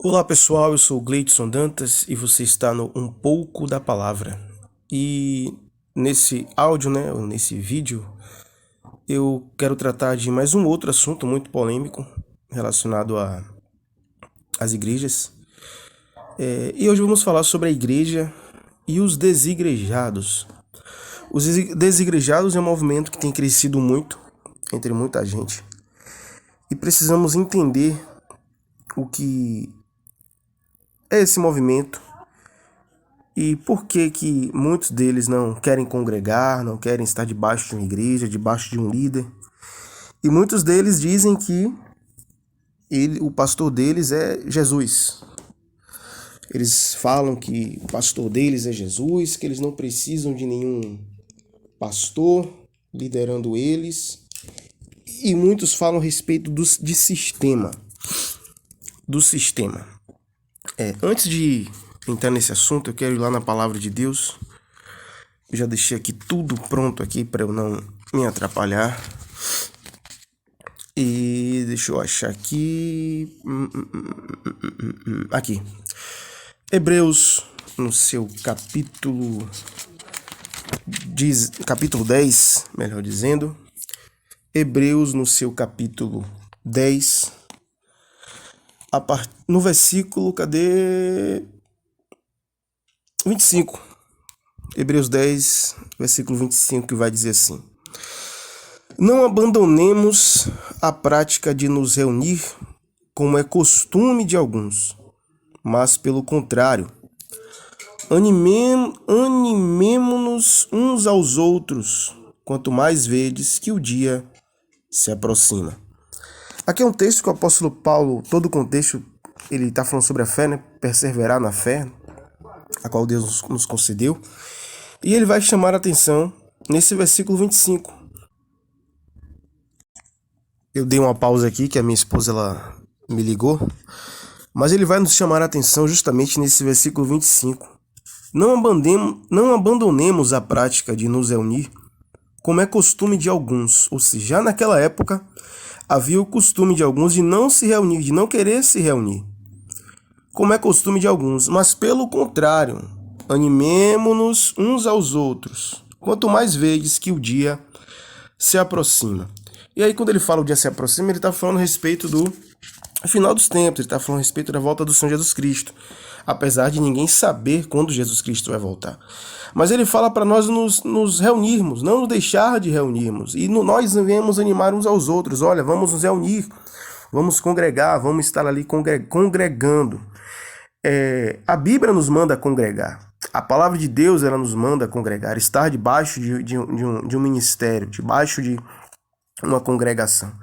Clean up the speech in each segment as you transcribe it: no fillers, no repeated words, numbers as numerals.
Olá pessoal, eu sou o Gleidson Dantas e você está no Um Pouco da Palavra. E nesse áudio, ou nesse vídeo, eu quero tratar de mais um outro assunto muito polêmico relacionado às igrejas. E hoje vamos falar sobre a igreja e os desigrejados. Os desigrejados é um movimento que tem crescido muito entre muita gente e precisamos entender o que é esse movimento. E por que que muitos deles não querem congregar, não querem estar debaixo de uma igreja, debaixo de um líder? E muitos deles dizem que o pastor deles é Jesus. Eles falam que o pastor deles é Jesus, que eles não precisam de nenhum pastor liderando eles. E muitos falam a respeito de sistema. Do sistema. Antes de entrar nesse assunto, eu quero ir lá na palavra de Deus. Eu já deixei aqui tudo pronto aqui para eu não me atrapalhar. E deixa eu achar aqui. Aqui. Hebreus, no seu capítulo 10, melhor dizendo. Hebreus, no seu capítulo 10. No versículo, cadê? 25. Hebreus 10, versículo 25, que vai dizer assim: Não abandonemos a prática de nos reunir, como é costume de alguns, mas, pelo contrário, animemo-nos uns aos outros, quanto mais vedes que o dia se aproxima. Aqui é um texto que o apóstolo Paulo, todo o contexto, ele está falando sobre a fé, perseverar na fé, a qual Deus nos concedeu. E ele vai chamar a atenção nesse versículo 25. Eu dei uma pausa aqui, que a minha esposa ela me ligou. Mas ele vai nos chamar a atenção justamente nesse versículo 25. Não abandonemos a prática de nos reunir, como é costume de alguns. Ou seja, já naquela época havia o costume de alguns de não se reunir, de não querer se reunir, como é costume de alguns, mas pelo contrário, animemo-nos uns aos outros, quanto mais vedes que o dia se aproxima. E aí, quando ele fala o dia se aproxima, ele está falando a respeito do final dos tempos, ele está falando a respeito da volta do Senhor Jesus Cristo, apesar de ninguém saber quando Jesus Cristo vai voltar. Mas ele fala para nós nos reunirmos, não nos deixar de reunirmos, e nós devemos animar uns aos outros. Olha, vamos nos reunir, vamos congregar, vamos estar ali congregando. A Bíblia nos manda congregar. A palavra de Deus ela nos manda congregar, estar debaixo de um ministério, debaixo de uma congregação.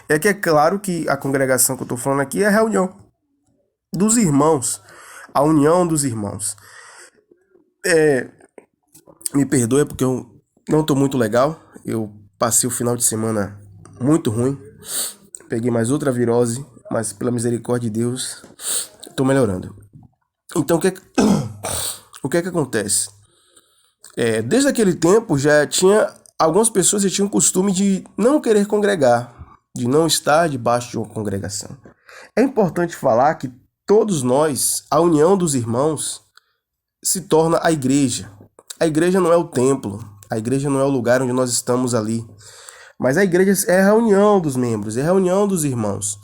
É que é claro que a congregação que eu estou falando aqui é a reunião dos irmãos, a união dos irmãos. Me perdoe porque eu não estou muito legal, eu passei o final de semana muito ruim, peguei mais outra virose, mas pela misericórdia de Deus, estou melhorando. Então, o que é que acontece? Desde aquele tempo, algumas pessoas já tinham o costume de não querer congregar, de não estar debaixo de uma congregação. É importante falar que todos nós, a união dos irmãos, se torna a igreja. A igreja não é o templo, a igreja não é o lugar onde nós estamos ali, mas a igreja é a reunião dos membros, é a reunião dos irmãos.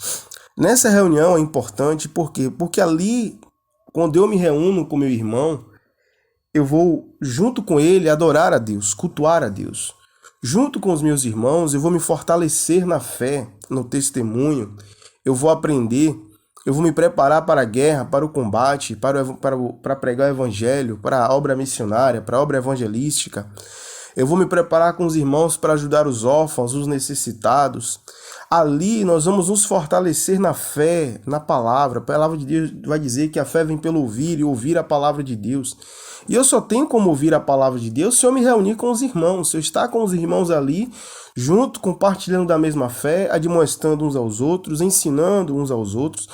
Nessa reunião é importante, por quê? Porque ali, quando eu me reúno com meu irmão, eu vou, junto com ele, adorar a Deus, cultuar a Deus. Junto com os meus irmãos, eu vou me fortalecer na fé, no testemunho, eu vou aprender, eu vou me preparar para a guerra, para o combate, para pregar o evangelho, para a obra missionária, para a obra evangelística. Eu vou me preparar com os irmãos para ajudar os órfãos, os necessitados. Ali nós vamos nos fortalecer na fé, na palavra. A palavra de Deus vai dizer que a fé vem pelo ouvir e ouvir a palavra de Deus. E eu só tenho como ouvir a palavra de Deus se eu me reunir com os irmãos, se eu estar com os irmãos ali, junto, compartilhando da mesma fé, admoestando uns aos outros, ensinando uns aos outros.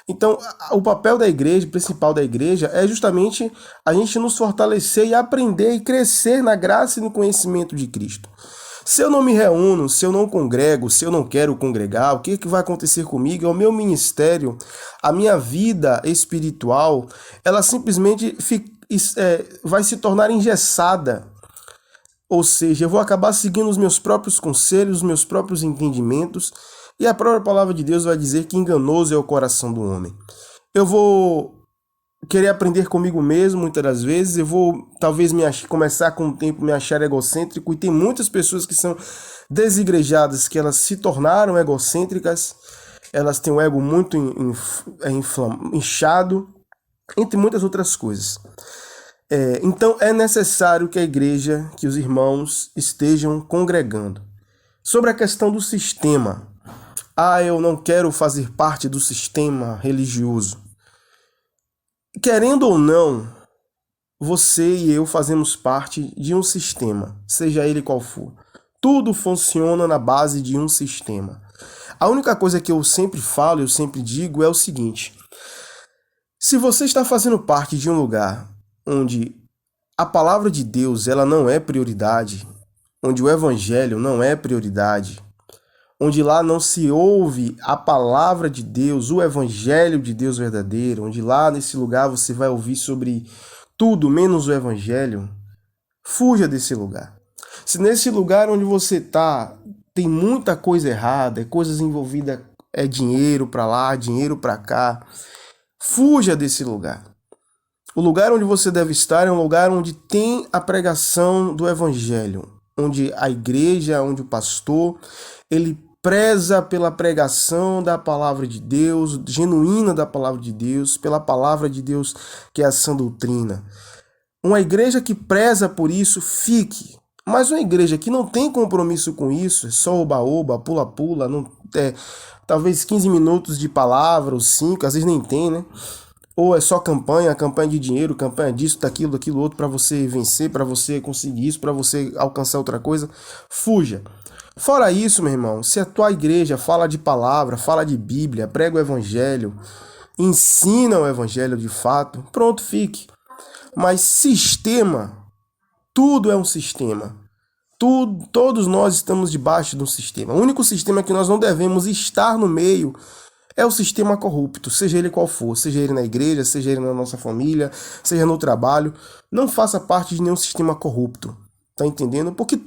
Então, o papel da igreja, principal da igreja, é justamente a gente nos fortalecer e aprender e crescer na graça e no conhecimento de Cristo. Se eu não me reúno, se eu não congrego, se eu não quero congregar, o que vai acontecer comigo? É o meu ministério, a minha vida espiritual, ela simplesmente vai se tornar engessada. Ou seja, eu vou acabar seguindo os meus próprios conselhos, os meus próprios entendimentos, e a própria palavra de Deus vai dizer que enganoso é o coração do homem. Eu vou querer aprender comigo mesmo muitas das vezes, eu vou talvez começar com o tempo me achar egocêntrico, e tem muitas pessoas que são desigrejadas, que elas se tornaram egocêntricas, elas têm o ego muito inchado, entre muitas outras coisas. Então é necessário que a igreja, que os irmãos estejam congregando. Sobre a questão do sistema, eu não quero fazer parte do sistema religioso. Querendo ou não, você e eu fazemos parte de um sistema, seja ele qual for. Tudo funciona na base de um sistema. A única coisa que eu sempre falo, eu sempre digo é o seguinte: se você está fazendo parte de um lugar onde a palavra de Deus ela não é prioridade, onde o evangelho não é prioridade, onde lá não se ouve a palavra de Deus, o evangelho de Deus verdadeiro, onde lá nesse lugar você vai ouvir sobre tudo menos o evangelho, fuja desse lugar. Se nesse lugar onde você está tem muita coisa errada, coisas envolvidas, dinheiro para lá, dinheiro para cá, fuja desse lugar. O lugar onde você deve estar é um lugar onde tem a pregação do evangelho, onde a igreja, onde o pastor, ele preza pela pregação da palavra de Deus, genuína da palavra de Deus, pela palavra de Deus que é a sã doutrina. Uma igreja que preza por isso, fique. Mas uma igreja que não tem compromisso com isso, é só oba-oba, pula-pula, talvez 15 minutos de palavra, ou 5, às vezes nem tem, né? Ou é só campanha de dinheiro, campanha disso, daquilo outro, para você vencer, para você conseguir isso, para você alcançar outra coisa. Fuja. Fora isso, meu irmão, se a tua igreja fala de palavra, fala de Bíblia, prega o evangelho, ensina o evangelho de fato, pronto, fique. Mas sistema, tudo é um sistema. Todos nós estamos debaixo de um sistema. O único sistema que nós não devemos estar no meio é o sistema corrupto, seja ele qual for, seja ele na igreja, seja ele na nossa família, seja no trabalho. Não faça parte de nenhum sistema corrupto. Tá entendendo? Porque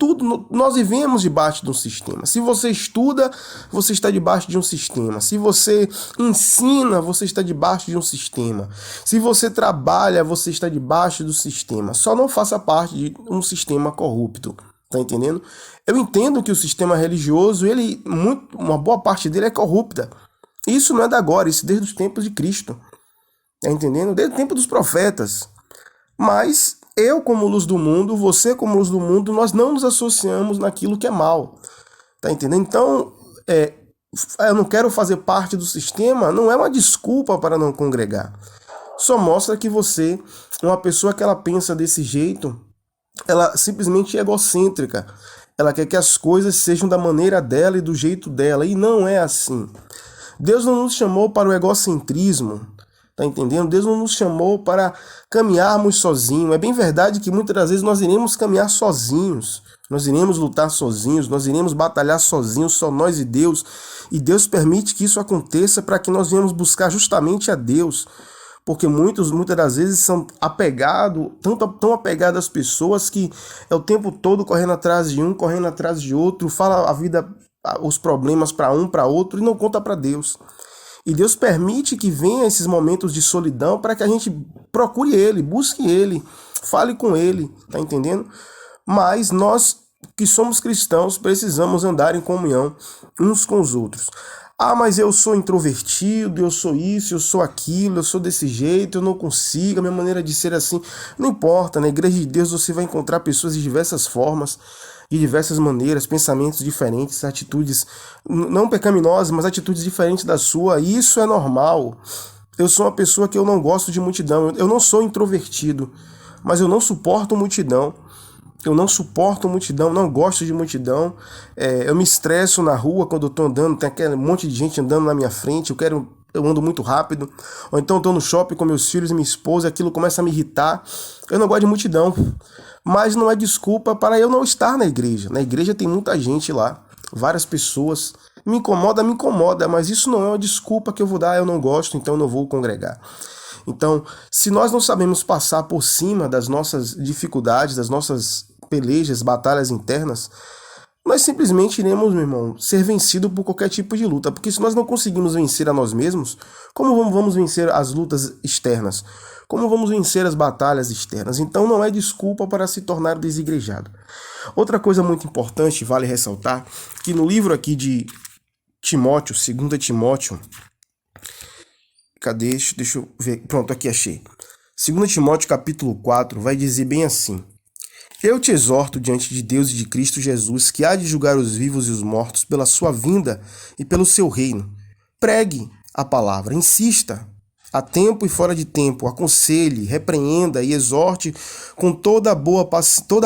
nós vivemos debaixo de um sistema. Se você estuda, você está debaixo de um sistema. Se você ensina, você está debaixo de um sistema. Se você trabalha, você está debaixo do sistema. Só não faça parte de um sistema corrupto. Tá entendendo? Eu entendo que o sistema religioso, uma boa parte dele é corrupta. Isso não é da agora, isso desde os tempos de Cristo. Tá entendendo? Desde o tempo dos profetas. Mas eu, como luz do mundo, você, como luz do mundo, nós não nos associamos naquilo que é mal. Tá entendendo? Então, eu não quero fazer parte do sistema, não é uma desculpa para não congregar. Só mostra que você, uma pessoa que ela pensa desse jeito, ela simplesmente é egocêntrica. Ela quer que as coisas sejam da maneira dela e do jeito dela. E não é assim. Deus não nos chamou para o egocentrismo. Tá entendendo? Deus não nos chamou para caminharmos sozinhos. É bem verdade que muitas das vezes nós iremos caminhar sozinhos. Nós iremos lutar sozinhos. Nós iremos batalhar sozinhos, só nós e Deus. E Deus permite que isso aconteça para que nós venhamos buscar justamente a Deus. Porque muitas das vezes são tão apegados às pessoas que é o tempo todo correndo atrás de um, correndo atrás de outro, fala a vida, os problemas para um, para outro e não conta para Deus. E Deus permite que venham esses momentos de solidão para que a gente procure Ele, busque Ele, fale com Ele, tá entendendo? Mas nós que somos cristãos precisamos andar em comunhão uns com os outros. Mas eu sou introvertido, eu sou isso, eu sou aquilo, eu sou desse jeito, eu não consigo, a minha maneira de ser assim. Não importa, na igreja de Deus você vai encontrar pessoas de diversas formas, de diversas maneiras, pensamentos diferentes, atitudes não pecaminosas, mas atitudes diferentes da sua. E isso é normal. Eu sou uma pessoa que eu não gosto de multidão, eu não sou introvertido, mas eu não suporto multidão. Eu não suporto multidão, não gosto de multidão. Eu me estresso na rua quando eu tô andando, tem aquele monte de gente andando na minha frente, eu ando muito rápido. Ou então eu tô no shopping com meus filhos e minha esposa, aquilo começa a me irritar. Eu não gosto de multidão, mas não é desculpa para eu não estar na igreja. Na igreja tem muita gente lá. várias pessoas. Me incomoda, mas isso não é uma desculpa que eu vou dar, eu não gosto, então eu não vou congregar. Então, se nós não sabemos passar por cima das nossas dificuldades, das nossas pelejas, batalhas internas, nós simplesmente iremos, meu irmão, ser vencido por qualquer tipo de luta. Porque se nós não conseguimos vencer a nós mesmos, como vamos vencer as lutas externas? Como vamos vencer as batalhas externas? Então não é desculpa para se tornar desigrejado. Outra coisa muito importante, vale ressaltar, que no livro aqui de Timóteo, 2 Timóteo, cadê? Deixa eu ver. Pronto, aqui achei. 2 Timóteo capítulo 4 vai dizer bem assim: Eu te exorto diante de Deus e de Cristo Jesus, que há de julgar os vivos e os mortos pela sua vinda e pelo seu reino. Pregue a palavra, insista, a tempo e fora de tempo, aconselhe, repreenda e exorte com toda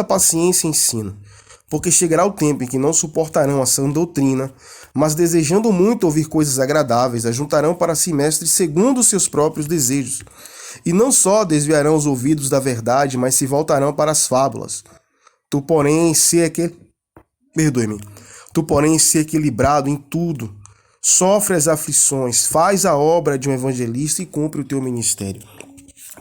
paciência e ensino. Porque chegará o tempo em que não suportarão a sã doutrina, mas desejando muito ouvir coisas agradáveis, ajuntarão para si mestres segundo os seus próprios desejos. E não só desviarão os ouvidos da verdade, mas se voltarão para as fábulas. Tu, porém, ser equilibrado em tudo, sofre as aflições, faz a obra de um evangelista e cumpre o teu ministério.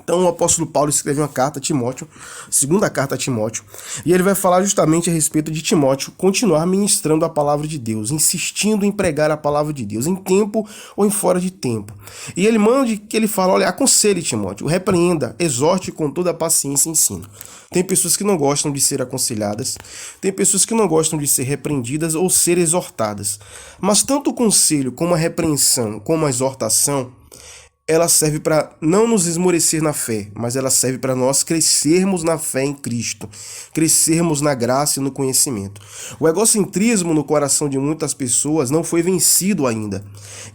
Então o apóstolo Paulo escreve uma carta a Timóteo, segunda carta a Timóteo, e ele vai falar justamente a respeito de Timóteo continuar ministrando a palavra de Deus, insistindo em pregar a palavra de Deus, em tempo ou em fora de tempo. E ele manda que ele fala, olha, aconselhe Timóteo, repreenda, exorte com toda a paciência e ensino. Tem pessoas que não gostam de ser aconselhadas, tem pessoas que não gostam de ser repreendidas ou ser exortadas. Mas tanto o conselho como a repreensão, como a exortação, ela serve para não nos esmorecer na fé, mas ela serve para nós crescermos na fé em Cristo, crescermos na graça e no conhecimento. O egocentrismo no coração de muitas pessoas não foi vencido ainda.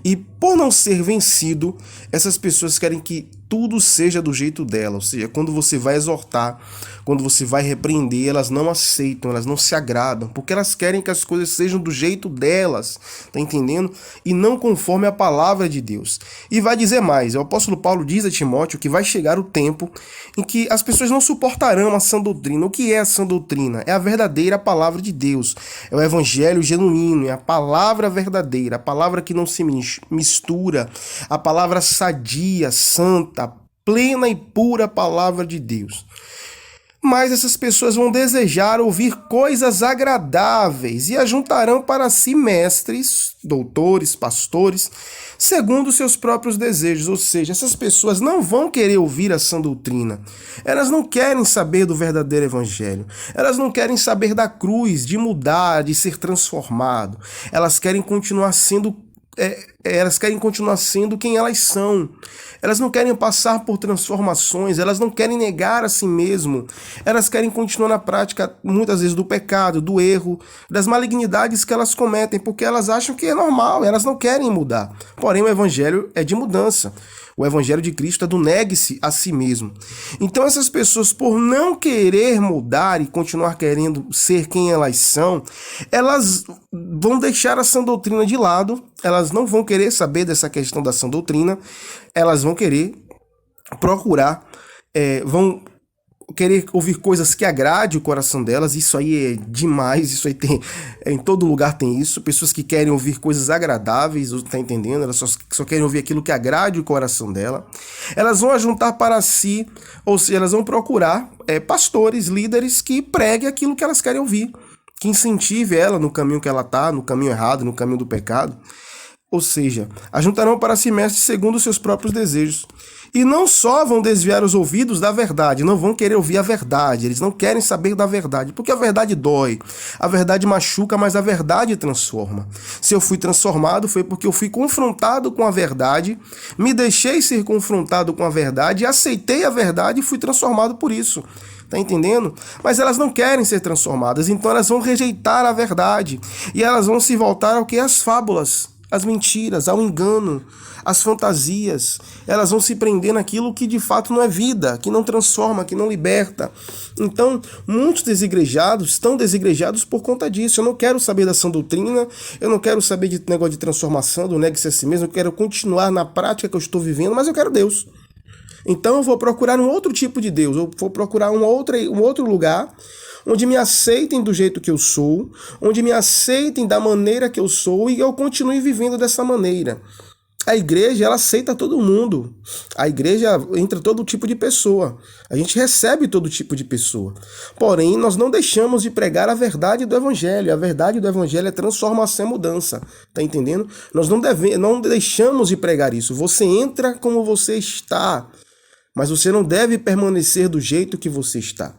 E por não ser vencido, essas pessoas querem que tudo seja do jeito dela, ou seja, quando você vai exortar, quando você vai repreender, elas não aceitam, elas não se agradam, porque elas querem que as coisas sejam do jeito delas, tá entendendo? E não conforme a palavra de Deus. E vai dizer mais, o apóstolo Paulo diz a Timóteo que vai chegar o tempo em que as pessoas não suportarão a sã doutrina. O que é a sã doutrina? É a verdadeira palavra de Deus, é o evangelho genuíno, é a palavra verdadeira, a palavra que não se mistura, a palavra sadia, santa, a plena e pura palavra de Deus. Mas essas pessoas vão desejar ouvir coisas agradáveis e ajuntarão para si mestres, doutores, pastores, segundo seus próprios desejos. Ou seja, essas pessoas não vão querer ouvir a sã doutrina. Elas não querem saber do verdadeiro evangelho. Elas não querem saber da cruz, de mudar, de ser transformado. Elas querem continuar sendo quem elas são. Elas não querem passar por transformações, elas não querem negar a si mesmo, elas querem continuar na prática, muitas vezes, do pecado, do erro, das malignidades que elas cometem, porque elas acham que é normal, elas não querem mudar. Porém, o evangelho é de mudança. O evangelho de Cristo é do negue-se a si mesmo. Então essas pessoas, por não querer mudar e continuar querendo ser quem elas são, elas vão deixar a sã doutrina de lado, elas não vão querer saber dessa questão da sã doutrina, elas vão querer procurar, vão querer ouvir coisas que agrade o coração delas. Isso aí é demais, isso aí tem, em todo lugar tem isso, pessoas que querem ouvir coisas agradáveis, tá entendendo? Elas só querem ouvir aquilo que agrade o coração dela. Elas vão ajuntar para si, ou seja, elas vão procurar pastores, líderes que preguem aquilo que elas querem ouvir, que incentive ela no caminho que ela está, no caminho errado, no caminho do pecado. Ou seja, ajuntarão para si mestres segundo os seus próprios desejos. E não só vão desviar os ouvidos da verdade, não vão querer ouvir a verdade, eles não querem saber da verdade, porque a verdade dói, a verdade machuca, mas a verdade transforma. Se eu fui transformado foi porque eu fui confrontado com a verdade, me deixei ser confrontado com a verdade, aceitei a verdade e fui transformado por isso. Tá entendendo? Mas elas não querem ser transformadas, então elas vão rejeitar a verdade e elas vão se voltar ao que? Às fábulas, às mentiras, ao engano, às fantasias. Elas vão se prender naquilo que de fato não é vida, que não transforma, que não liberta. Então, muitos desigrejados estão desigrejados por conta disso. Eu não quero saber da sã doutrina, eu não quero saber de negócio de transformação, do negue-se a si mesmo, eu quero continuar na prática que eu estou vivendo, mas eu quero Deus. Então eu vou procurar um outro tipo de Deus, eu vou procurar um outro lugar onde me aceitem do jeito que eu sou, onde me aceitem da maneira que eu sou e eu continue vivendo dessa maneira. A igreja, ela aceita todo mundo. A igreja entra todo tipo de pessoa. A gente recebe todo tipo de pessoa. Porém, nós não deixamos de pregar a verdade do evangelho. A verdade do evangelho é transformação e mudança. Tá entendendo? Nós não deixamos de pregar isso. Você entra como você está, mas você não deve permanecer do jeito que você está.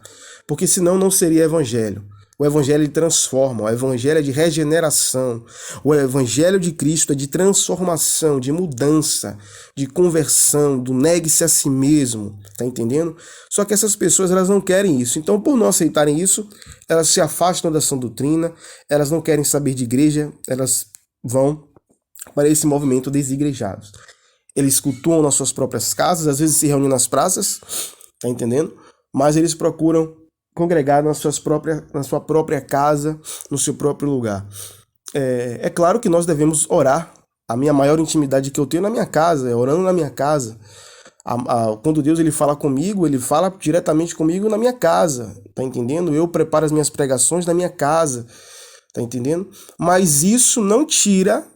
Porque senão não seria evangelho. O evangelho transforma, o evangelho é de regeneração, o evangelho de Cristo é de transformação, de mudança, de conversão, do negue-se a si mesmo, tá entendendo? Só que essas pessoas, elas não querem isso. Então, por não aceitarem isso, elas se afastam da sã doutrina, elas não querem saber de igreja, elas vão para esse movimento desigrejados. Eles cultuam nas suas próprias casas, às vezes se reúnem nas praças, tá entendendo? Mas eles procuram congregar na sua própria casa, no seu próprio lugar. É claro que nós devemos orar. A minha maior intimidade que eu tenho na minha casa, é orando na minha casa. Quando Deus ele fala comigo, ele fala diretamente comigo na minha casa, tá entendendo? Eu preparo as minhas pregações na minha casa, tá entendendo? Mas isso não tira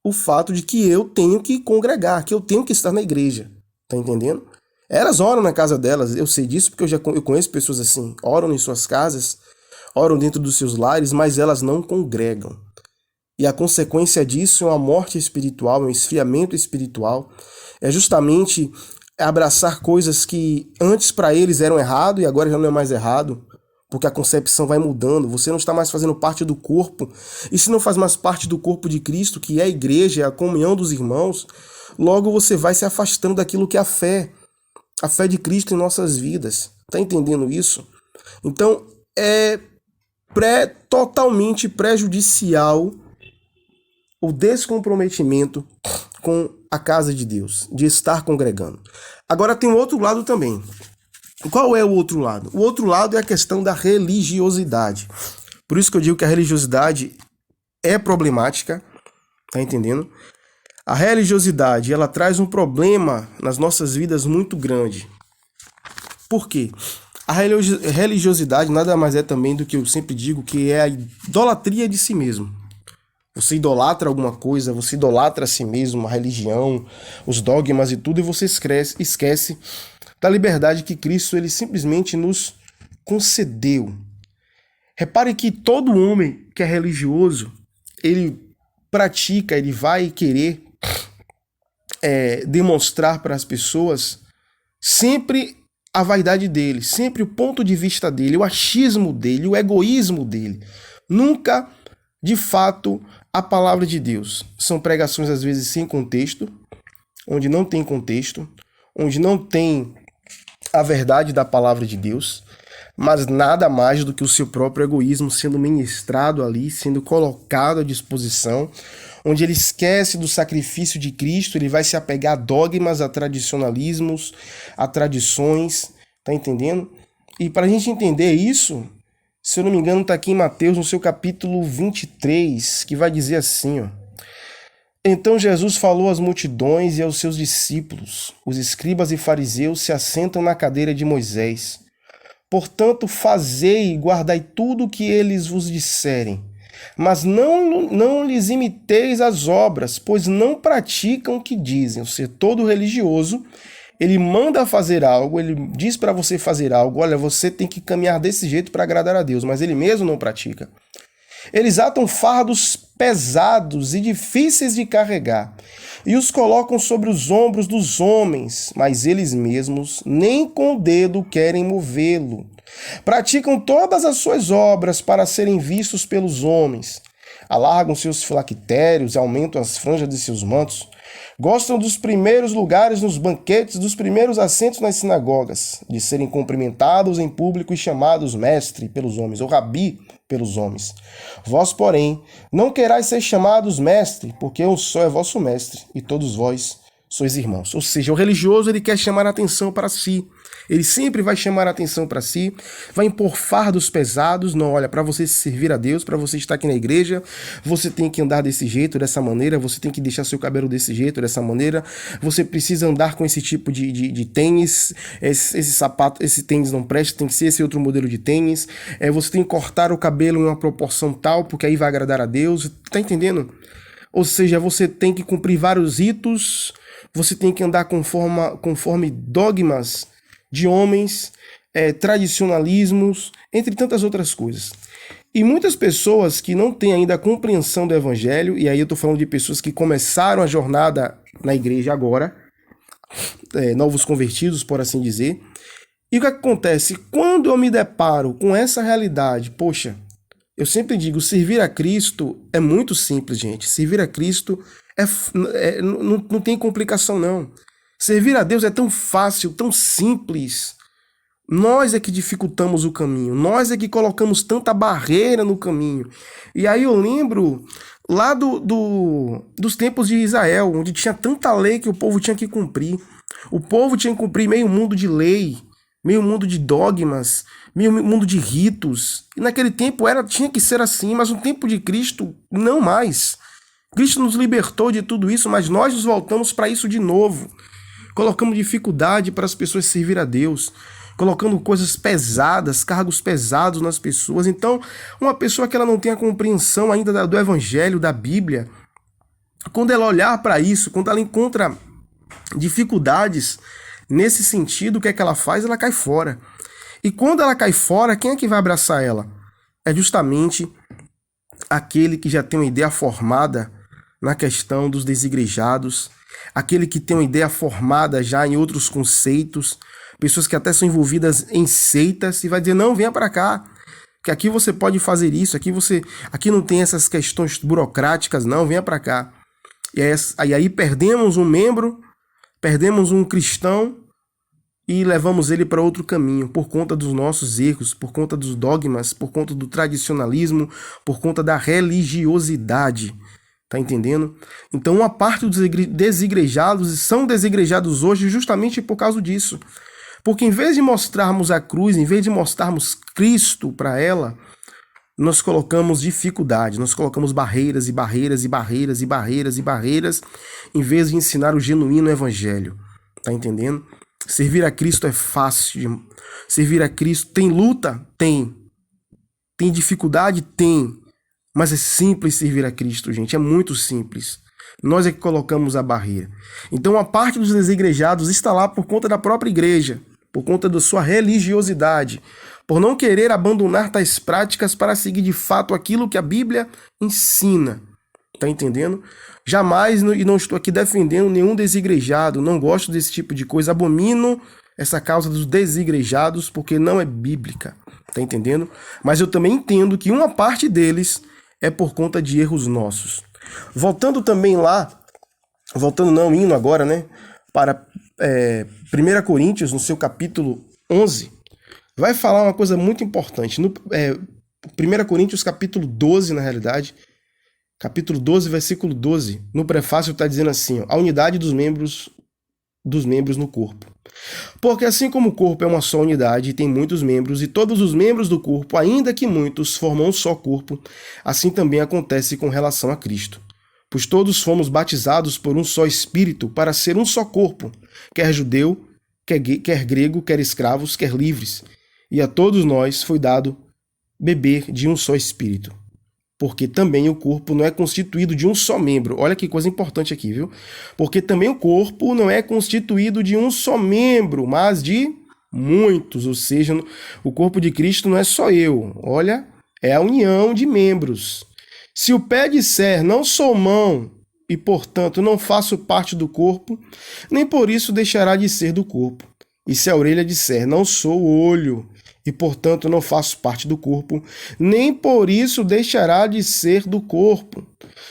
o fato de que eu tenho que congregar, que eu tenho que estar na igreja, tá entendendo? Elas oram na casa delas, eu sei disso porque eu conheço pessoas assim, oram em suas casas, oram dentro dos seus lares, mas elas não congregam. E a consequência disso é uma morte espiritual, é um esfriamento espiritual, é justamente abraçar coisas que antes para eles eram errado e agora já não é mais errado, porque a concepção vai mudando, você não está mais fazendo parte do corpo, e se não faz mais parte do corpo de Cristo, que é a igreja, é a comunhão dos irmãos, logo você vai se afastando daquilo que é a fé de Cristo em nossas vidas. Tá entendendo isso? Então, é totalmente prejudicial o descomprometimento com a casa de Deus, de estar congregando. Agora tem um outro lado também. Qual é o outro lado? O outro lado é a questão da religiosidade. Por isso que eu digo que a religiosidade é problemática, tá entendendo? A religiosidade, ela traz um problema nas nossas vidas muito grande. Por quê? A religiosidade nada mais é também do que eu sempre digo, que é a idolatria de si mesmo. Você idolatra alguma coisa, você idolatra a si mesmo, a religião, os dogmas e tudo, e você esquece da liberdade que Cristo ele simplesmente nos concedeu. Repare que todo homem que é religioso, ele pratica, ele vai querer demonstrar para as pessoas sempre a vaidade dele, sempre o ponto de vista dele, o achismo dele, o egoísmo dele. Nunca, de fato, a palavra de Deus. São pregações às vezes sem contexto, onde não tem contexto, onde não tem a verdade da palavra de Deus, mas nada mais do que o seu próprio egoísmo sendo ministrado ali, sendo colocado à disposição, onde ele esquece do sacrifício de Cristo, ele vai se apegar a dogmas, a tradicionalismos, a tradições, tá entendendo? E para a gente entender isso, se eu não me engano, está aqui em Mateus, no seu capítulo 23, que vai dizer assim, ó. Então Jesus falou às multidões e aos seus discípulos, os escribas e fariseus se assentam na cadeira de Moisés. Portanto, fazei e guardai tudo o que eles vos disserem. Mas não lhes imiteis as obras, pois não praticam o que dizem. Ou seja, todo religioso, ele manda fazer algo, ele diz para você fazer algo, olha, você tem que caminhar desse jeito para agradar a Deus, mas ele mesmo não pratica. Eles atam fardos pesados e difíceis de carregar, e os colocam sobre os ombros dos homens, mas eles mesmos nem com o dedo querem movê-lo. Praticam todas as suas obras para serem vistos pelos homens. Alargam seus filactérios, aumentam as franjas de seus mantos. Gostam dos primeiros lugares nos banquetes, dos primeiros assentos nas sinagogas, de serem cumprimentados em público e chamados mestre pelos homens, ou rabi pelos homens. Vós, porém, não querais ser chamados mestre, porque eu só é vosso mestre, e todos vós sois irmãos. Ou seja, o religioso ele quer chamar a atenção para si. Ele sempre vai chamar a atenção para si, vai impor fardos pesados. Não, olha, para você servir a Deus, para você estar aqui na igreja, você tem que andar desse jeito, dessa maneira, você tem que deixar seu cabelo desse jeito, dessa maneira, você precisa andar com esse tipo de tênis, esse sapato, esse tênis não presta, tem que ser esse outro modelo de tênis, você tem que cortar o cabelo em uma proporção tal, porque aí vai agradar a Deus, tá entendendo? Ou seja, você tem que cumprir vários ritos, você tem que andar conforme dogmas de homens, tradicionalismos, entre tantas outras coisas. E muitas pessoas que não têm ainda a compreensão do evangelho, e aí eu estou falando de pessoas que começaram a jornada na igreja agora, novos convertidos, por assim dizer. E o que acontece? Quando eu me deparo com essa realidade, poxa, eu sempre digo, servir a Cristo é muito simples, gente. Servir a Cristo não tem complicação, não. Servir a Deus é tão fácil, tão simples. Nós é que dificultamos o caminho, nós é que colocamos tanta barreira no caminho. E aí eu lembro lá dos tempos de Israel, onde tinha tanta lei que o povo tinha que cumprir. O povo tinha que cumprir meio mundo de lei, meio mundo de dogmas, meio mundo de ritos. E naquele tempo tinha que ser assim, mas no tempo de Cristo, não mais. Cristo nos libertou de tudo isso, mas nós nos voltamos para isso de novo. Colocamos dificuldade para as pessoas servir a Deus, colocando coisas pesadas, cargos pesados nas pessoas. Então, uma pessoa que ela não tem a compreensão ainda do Evangelho, da Bíblia, quando ela olhar para isso, quando ela encontra dificuldades nesse sentido, o que é que ela faz? Ela cai fora. E quando ela cai fora, quem é que vai abraçar ela? É justamente aquele que já tem uma ideia formada na questão dos desigrejados, aquele que tem uma ideia formada já em outros conceitos, pessoas que até são envolvidas em seitas, e vai dizer, não, venha para cá, que aqui você pode fazer isso, aqui não tem essas questões burocráticas, não, venha para cá. E aí perdemos um membro, perdemos um cristão e levamos ele para outro caminho, por conta dos nossos erros, por conta dos dogmas, por conta do tradicionalismo, por conta da religiosidade. Tá entendendo? Então uma parte dos desigrejados são desigrejados hoje justamente por causa disso. Porque em vez de mostrarmos a cruz, em vez de mostrarmos Cristo para ela, nós colocamos dificuldade, nós colocamos barreiras e barreiras e barreiras e barreiras e barreiras, em vez de ensinar o genuíno evangelho. Tá entendendo? Servir a Cristo é fácil. Servir a Cristo tem luta? Tem. Tem dificuldade? Tem. Mas é simples servir a Cristo, gente. É muito simples. Nós é que colocamos a barreira. Então, a parte dos desigrejados está lá por conta da própria igreja, por conta da sua religiosidade, por não querer abandonar tais práticas para seguir de fato aquilo que a Bíblia ensina. Tá entendendo? Jamais, e não estou aqui defendendo nenhum desigrejado, não gosto desse tipo de coisa, abomino essa causa dos desigrejados, porque não é bíblica. Tá entendendo? Mas eu também entendo que uma parte deles é por conta de erros nossos. Voltando também lá, indo agora, né, para 1 Coríntios, no seu capítulo 11, vai falar uma coisa muito importante. No 1 Coríntios, capítulo 12, na realidade, capítulo 12, versículo 12, no prefácio está dizendo assim, ó, a unidade dos membros no corpo. Porque assim como o corpo é uma só unidade e tem muitos membros, e todos os membros do corpo, ainda que muitos, formam um só corpo, assim também acontece com relação a Cristo. Pois todos fomos batizados por um só Espírito para ser um só corpo, quer judeu, quer grego, quer escravos, quer livres. E a todos nós foi dado beber de um só Espírito. Porque também o corpo não é constituído de um só membro. Olha que coisa importante aqui, viu? Porque também o corpo não é constituído de um só membro, mas de muitos. Ou seja, o corpo de Cristo não é só eu. Olha, é a união de membros. Se o pé disser, não sou mão, e portanto não faço parte do corpo, nem por isso deixará de ser do corpo. E se a orelha disser, não sou olho, e portanto não faço parte do corpo, nem por isso deixará de ser do corpo.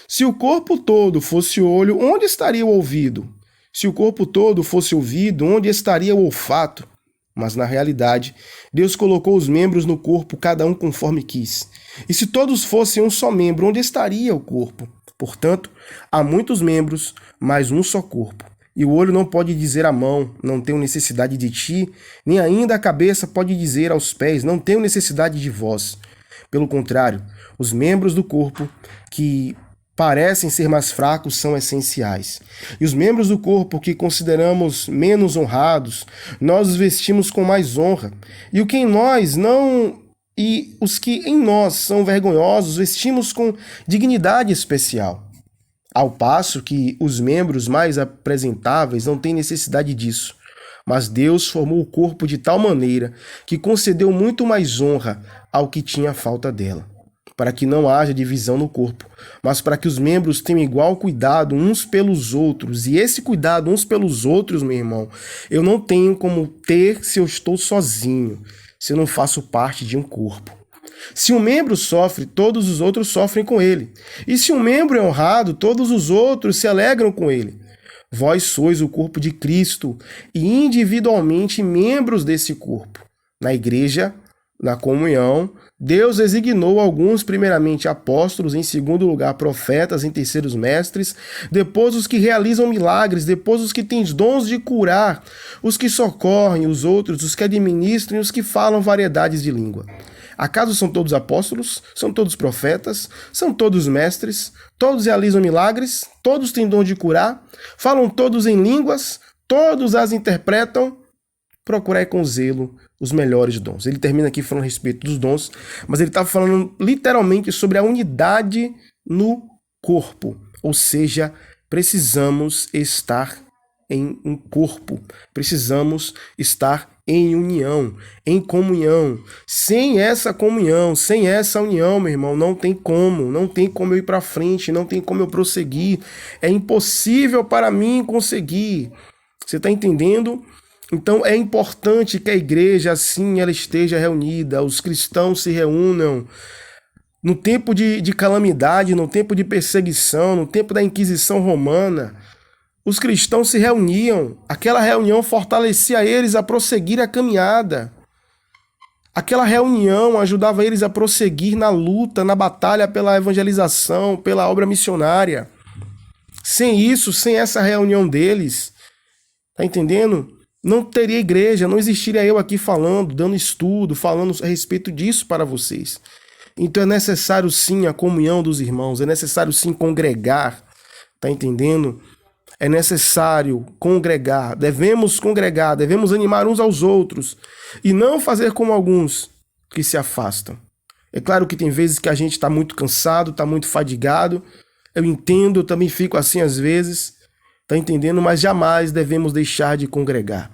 Se o corpo todo fosse olho, onde estaria o ouvido? Se o corpo todo fosse ouvido, onde estaria o olfato? Mas na realidade, Deus colocou os membros no corpo, cada um conforme quis. E se todos fossem um só membro, onde estaria o corpo? Portanto, há muitos membros, mas um só corpo. E o olho não pode dizer à mão, não tenho necessidade de ti, nem ainda a cabeça pode dizer aos pés, não tenho necessidade de vós. Pelo contrário, os membros do corpo que parecem ser mais fracos são essenciais. E os membros do corpo que consideramos menos honrados, nós os vestimos com mais honra. E o que em nós não... E os que em nós são vergonhosos, vestimos com dignidade especial. Ao passo que os membros mais apresentáveis não têm necessidade disso. Mas Deus formou o corpo de tal maneira que concedeu muito mais honra ao que tinha falta dela, para que não haja divisão no corpo, mas para que os membros tenham igual cuidado uns pelos outros. E esse cuidado uns pelos outros, meu irmão, eu não tenho como ter se eu estou sozinho, se eu não faço parte de um corpo. Se um membro sofre, todos os outros sofrem com ele. E se um membro é honrado, todos os outros se alegram com ele. Vós sois o corpo de Cristo e individualmente membros desse corpo. Na igreja, na comunhão, Deus designou alguns primeiramente apóstolos, em segundo lugar profetas, em terceiros mestres, depois os que realizam milagres, depois os que têm dons de curar, os que socorrem, os outros, os que administram e os que falam variedades de língua. Acaso são todos apóstolos? São todos profetas? São todos mestres? Todos realizam milagres? Todos têm dom de curar? Falam todos em línguas? Todos as interpretam? Procurai com zelo os melhores dons. Ele termina aqui falando a respeito dos dons, mas ele está falando literalmente sobre a unidade no corpo. Ou seja, precisamos estar em um corpo. Precisamos estar em união, em comunhão. Sem essa comunhão, sem essa união, meu irmão, não tem como eu ir para frente, não tem como eu prosseguir. É impossível para mim conseguir. Você está entendendo? Então é importante que a igreja, assim, ela esteja reunida, os cristãos se reúnam. No tempo de calamidade, no tempo de perseguição, no tempo da Inquisição Romana, os cristãos se reuniam, aquela reunião fortalecia eles a prosseguir a caminhada. Aquela reunião ajudava eles a prosseguir na luta, na batalha pela evangelização, pela obra missionária. Sem isso, sem essa reunião deles, tá entendendo? Não teria igreja, não existiria eu aqui falando, dando estudo, falando a respeito disso para vocês. Então é necessário sim a comunhão dos irmãos, é necessário sim congregar, tá entendendo? É necessário congregar, devemos animar uns aos outros e não fazer como alguns que se afastam. É claro que tem vezes que a gente está muito cansado, está muito fadigado, eu entendo, eu também fico assim às vezes, tá entendendo? Mas jamais devemos deixar de congregar,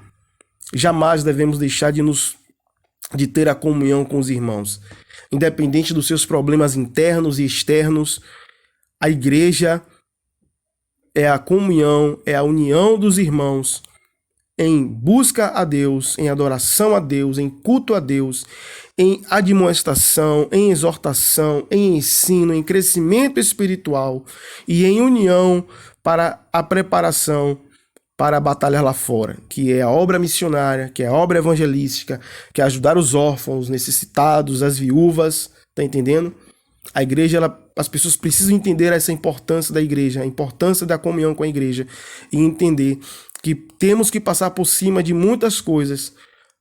jamais devemos deixar de ter a comunhão com os irmãos. Independente dos seus problemas internos e externos, a igreja é a comunhão, é a união dos irmãos em busca a Deus, em adoração a Deus, em culto a Deus, em admoestação, em exortação, em ensino, em crescimento espiritual e em união para a preparação para a batalha lá fora, que é a obra missionária, que é a obra evangelística, que é ajudar os órfãos, os necessitados, as viúvas, tá entendendo? A igreja, as pessoas precisam entender essa importância da igreja, a importância da comunhão com a igreja e entender que temos que passar por cima de muitas coisas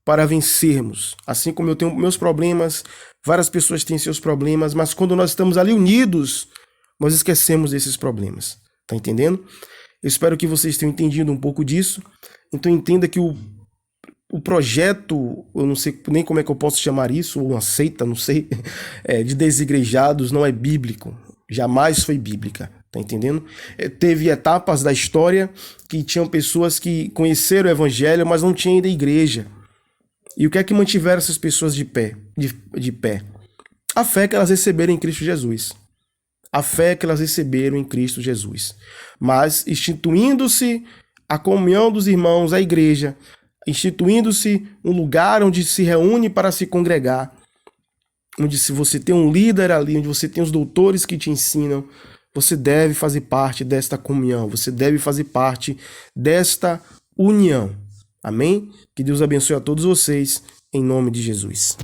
para vencermos. Assim como eu tenho meus problemas, várias pessoas têm seus problemas, mas quando nós estamos ali unidos, nós esquecemos desses problemas. Tá entendendo? Eu espero que vocês tenham entendido um pouco disso. Então entenda que o projeto, eu não sei nem como é que eu posso chamar isso, ou uma seita, não sei, de desigrejados não é bíblico, jamais foi bíblica, tá entendendo? Teve etapas da história que tinham pessoas que conheceram o evangelho, mas não tinham ainda igreja. E o que é que mantiveram essas pessoas de pé? A fé que elas receberam em Cristo Jesus. A fé que elas receberam em Cristo Jesus. Mas instituindo-se a comunhão dos irmãos, a igreja, instituindo-se um lugar onde se reúne para se congregar, onde se você tem um líder ali, onde você tem os doutores que te ensinam, você deve fazer parte desta comunhão, você deve fazer parte desta união. Amém? Que Deus abençoe a todos vocês, em nome de Jesus.